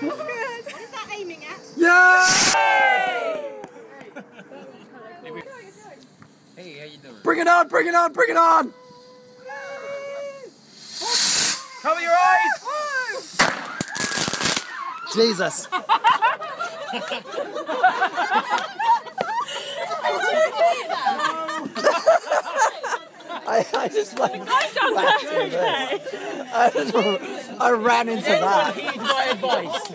What is that aiming at? Yeah! Hey, how you doing? Bring it on, bring it on, bring it on! Cover your eyes! Jesus. I just like I ran into that. Heed my advice.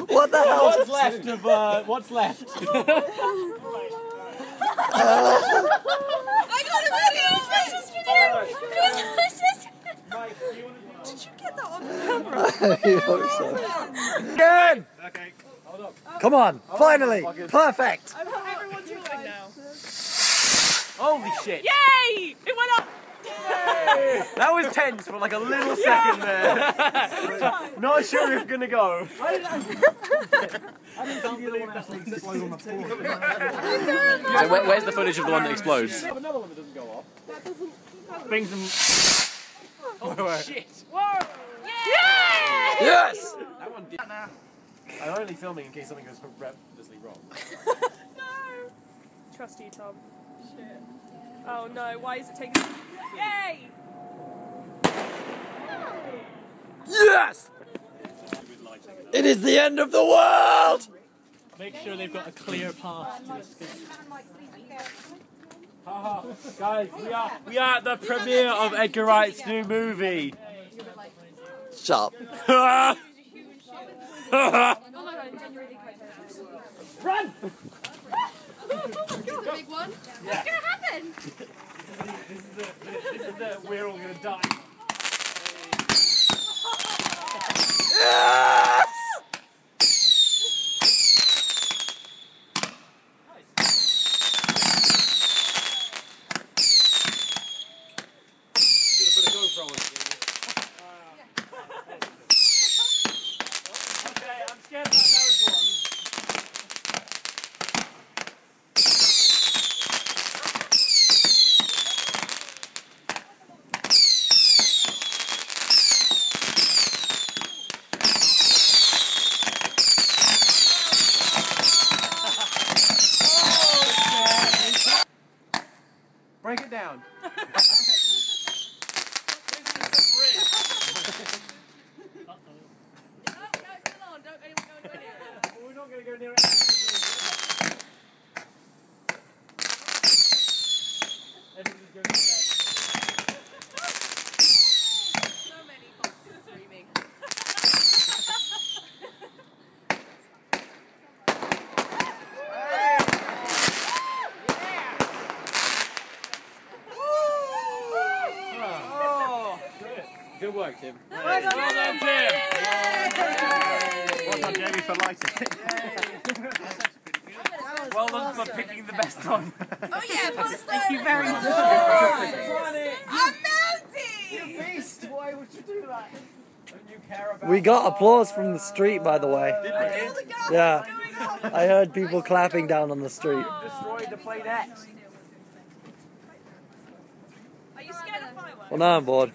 What the hell? What's left of what's left? I got a video! Did you get that on camera? Good! Okay, hold up. Come on, finally! Perfect! Everyone's going now. Holy shit! Yay! It went up! That was tense for like a little second there. Not sure if it's gonna go. I didn't see the other one actually explode on the floor. So where's the footage of the one that explodes? Another one that doesn't go off. That doesn't... Brings them. Oh shit! Whoa! Yay! Yes! That one did. I'm only filming in case something goes horrendously wrong. No! Trust you, Tom. Shit. Oh no, why is it taking... Yay! Yes! It is the end of the world! Make sure they've got a clear path to escape. Haha, guys, we are at the premiere of Edgar Wright's new movie. Sharp. Run! The big one? What's gonna happen? This is the we're all gonna die. Yes! Should have put a GoPro on it. Okay, I'm scared about those ones. Break it down. This is the bridge. No, still on. Don't anyone go near it. We're not going to go near it. Everything's going to be So many foxes screaming. Good work, Tim. Well done, Tim! Well done, Jamie, for lighting it. Well done for picking the best one. Oh yeah, Thank you very much. I'm melting! You beast! Why would you do that? Don't you care about... We got applause from the street, by the way. Did we? Yeah. I heard people clapping down on the street. Destroyed the playnet. Are you scared of fireworks? Well, now I'm bored.